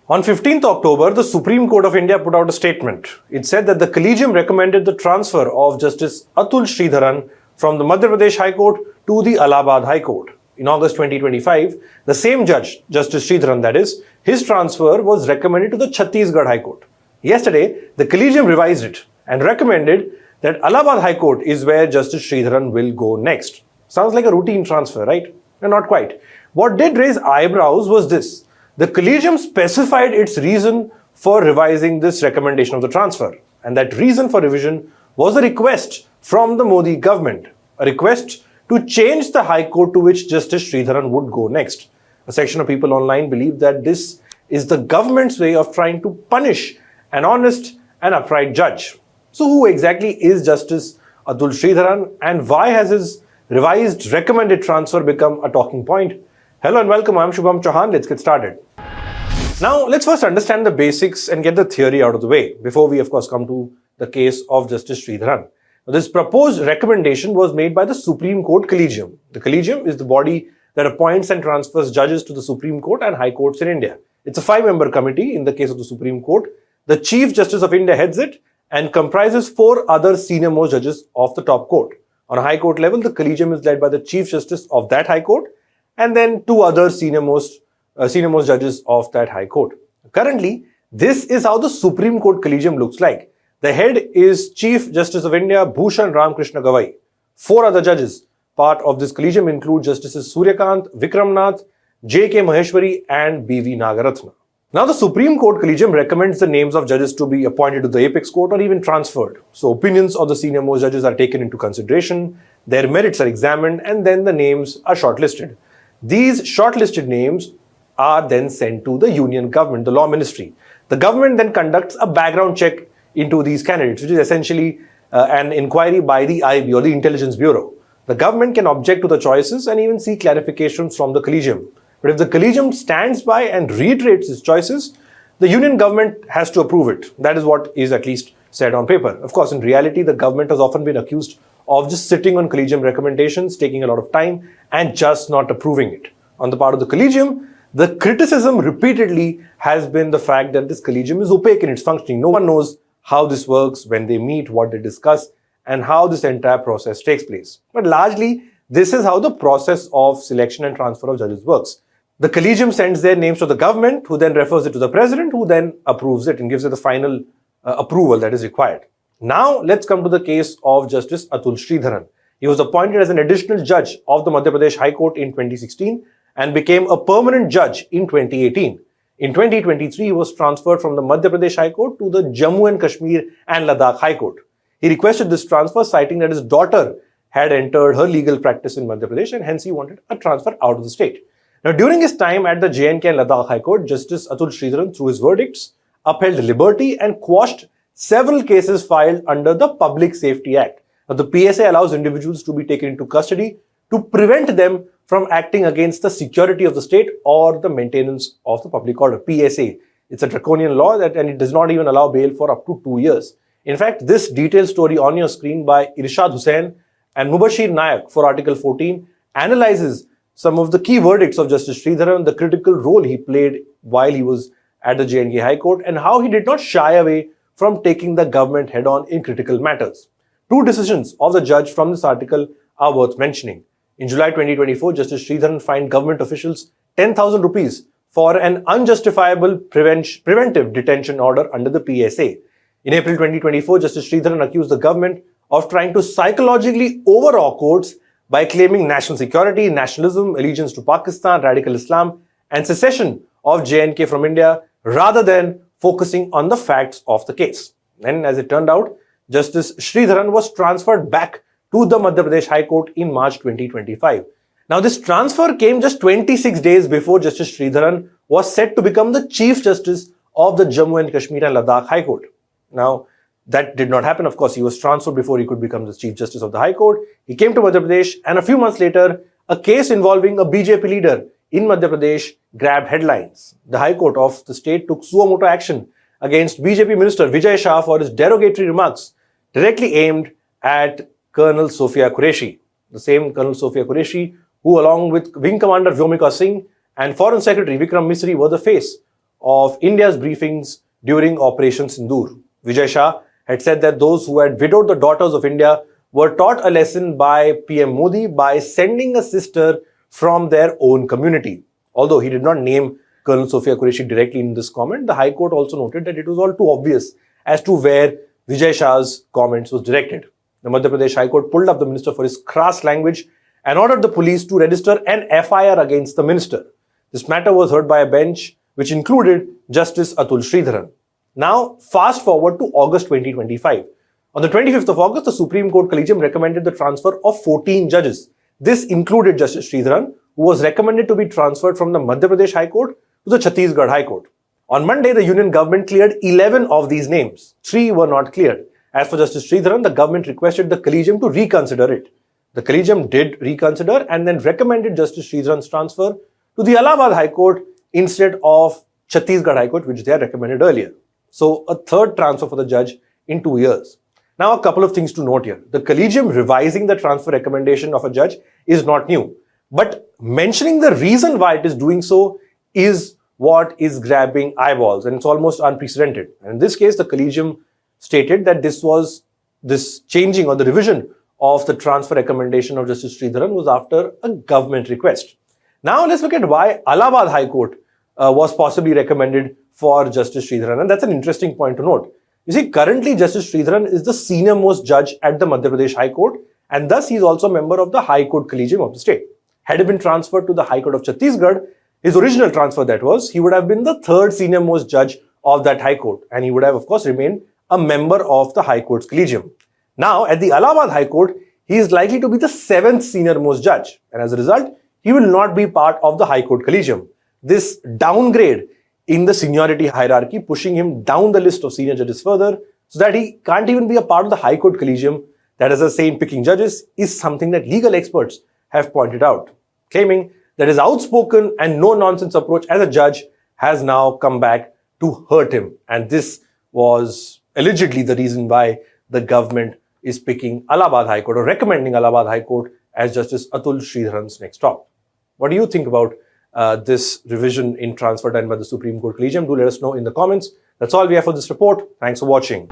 On 15th October, the Supreme Court of India put out a statement. It said that the Collegium recommended the transfer of Justice Atul Sreedharan from the Madhya Pradesh High Court to the Allahabad High Court. In August 2025, the same judge, Justice Sreedharan that is, his transfer was recommended to the Chhattisgarh High Court. Yesterday, the Collegium revised it and recommended that Allahabad High Court is where Justice Sreedharan will go next. Sounds like a routine transfer, right? No, not quite. What did raise eyebrows was this. The Collegium specified its reason for revising this recommendation of the transfer. And that reason for revision was a request from the Modi government, a request to change the High Court to which Justice Sreedharan would go next. A section of people online believe that this is the government's way of trying to punish an honest and upright judge. So who exactly is Justice Atul Sreedharan and why has his revised recommended transfer become a talking point? Hello and welcome, I'm Shubham Chauhan. Let's get started. Now, let's first understand the basics and get the theory out of the way before we, of course, come to the case of Justice Sreedharan. This proposed recommendation was made by the Supreme Court Collegium. The Collegium is the body that appoints and transfers judges to the Supreme Court and High Courts in India. It's a 5-member committee. In the case of the Supreme Court, the Chief Justice of India heads it and comprises 4 other senior-most judges of the top court. On a High Court level, the Collegium is led by the Chief Justice of that High Court and then 2 other senior-most judges of that High Court. Currently, this is how the Supreme Court Collegium looks like. The head is Chief Justice of India Bhushan Ramakrishna Gavai. 4 other judges part of this collegium include Justices Suryakant, Vikramnath, J.K. Maheshwari and B.V. Nagaratna. Now, the Supreme Court Collegium recommends the names of judges to be appointed to the apex court or even transferred. So, opinions of the senior-most judges are taken into consideration, their merits are examined and then the names are shortlisted. These shortlisted names are then sent to the Union Government, the Law Ministry. The government then conducts a background check into these candidates, which is essentially an inquiry by the IB or the Intelligence Bureau. The government can object to the choices and even seek clarifications from the Collegium. But if the Collegium stands by and reiterates its choices, the Union Government has to approve it. That is what is at least said on paper. Of course, in reality, the government has often been accused of just sitting on Collegium recommendations, taking a lot of time and just not approving it. On the part of the Collegium, the criticism repeatedly has been the fact that this Collegium is opaque in its functioning. No one knows how this works, when they meet, what they discuss, and how this entire process takes place. But largely, this is how the process of selection and transfer of judges works. The Collegium sends their names to the government, who then refers it to the president, who then approves it and gives it the final approval that is required. Now, let's come to the case of Justice Atul Sreedharan. He was appointed as an additional judge of the Madhya Pradesh High Court in 2016 and became a permanent judge in 2018. In 2023, he was transferred from the Madhya Pradesh High Court to the Jammu and Kashmir and Ladakh High Court. He requested this transfer, citing that his daughter had entered her legal practice in Madhya Pradesh and hence he wanted a transfer out of the state. Now, during his time at the J&K and Ladakh High Court, Justice Atul Sreedharan, through his verdicts, upheld liberty and quashed several cases filed under the Public Safety Act. Now, the PSA allows individuals to be taken into custody to prevent them from acting against the security of the state or the maintenance of the public order. PSA. It's a draconian law and it does not even allow bail for up to 2 years. In fact, this detailed story on your screen by Irshad Hussain and Mubashir Nayak for Article 14 analyzes some of the key verdicts of Justice Sreedharan, the critical role he played while he was at the J&K High Court, and how he did not shy away from taking the government head-on in critical matters. 2 decisions of the judge from this article are worth mentioning. In July 2024, Justice Sreedharan fined government officials 10,000 rupees for an unjustifiable preventive detention order under the PSA. In April 2024, Justice Sreedharan accused the government of trying to psychologically overawe courts by claiming national security, nationalism, allegiance to Pakistan, radical Islam, and secession of J&K from India, rather than focusing on the facts of the case. And as it turned out, Justice Sreedharan was transferred back to the Madhya Pradesh High Court in March 2025. Now, this transfer came just 26 days before Justice Sreedharan was set to become the Chief Justice of the Jammu and Kashmir and Ladakh High Court. Now, that did not happen. Of course, he was transferred before he could become the Chief Justice of the High Court. He came to Madhya Pradesh, and a few months later, a case involving a BJP leader in Madhya Pradesh grabbed headlines. The High Court of the state took suo motu action against BJP Minister Vijay Shah for his derogatory remarks directly aimed at Colonel Sophia Qureshi. The same Colonel Sophia Qureshi who, along with Wing Commander Vyomika Singh and Foreign Secretary Vikram Misri, were the face of India's briefings during Operation Sindoor. Vijay Shah had said that those who had widowed the daughters of India were taught a lesson by PM Modi by sending a sister from their own community. Although he did not name Colonel Sophia Qureshi directly in this comment, the High Court also noted that it was all too obvious as to where Vijay Shah's comments was directed. The Madhya Pradesh High Court pulled up the minister for his crass language and ordered the police to register an FIR against the minister. This matter was heard by a bench which included Justice Atul Sreedharan. Now, fast forward to August 2025. On the 25th of August, the Supreme Court Collegium recommended the transfer of 14 judges. This included Justice Sreedharan, who was recommended to be transferred from the Madhya Pradesh High Court to the Chhattisgarh High Court. On Monday, the union government cleared 11 of these names. 3 were not cleared. As for Justice Sreedharan, the government requested the Collegium to reconsider it. The Collegium did reconsider and then recommended Justice Sreedharan's transfer to the Allahabad High Court instead of Chhattisgarh High Court, which they had recommended earlier. So, a third transfer for the judge in 2 years. Now, a couple of things to note here. The Collegium revising the transfer recommendation of a judge is not new. But mentioning the reason why it is doing so is what is grabbing eyeballs, and it's almost unprecedented. And in this case, the Collegium stated that this changing or the revision of the transfer recommendation of Justice Sreedharan was after a government request. Now, let's look at why Allahabad High Court was possibly recommended for Justice Sreedharan, and that's an interesting point to note. You see, currently Justice Sreedharan is the senior most judge at the Madhya Pradesh High Court, and thus he is also a member of the High Court Collegium of the state. Had he been transferred to the High Court of Chhattisgarh, his original transfer that was, he would have been the third senior most judge of that High Court, and he would have, of course, remained a member of the High Court's Collegium. Now, at the Allahabad High Court, he is likely to be the 7th senior most judge, and as a result, he will not be part of the High Court Collegium. This downgrade in the seniority hierarchy, pushing him down the list of senior judges further, so that he can't even be a part of the High Court Collegium, that as I say in picking judges, is something that legal experts have pointed out, claiming that his outspoken and no-nonsense approach as a judge has now come back to hurt him. And this was allegedly the reason why the government is picking Allahabad High Court or recommending Allahabad High Court as Justice Atul Sreedharan's next stop. What do you think about this revision in transfer done by the Supreme Court Collegium? Do let us know in the comments. That's all we have for this report. Thanks for watching.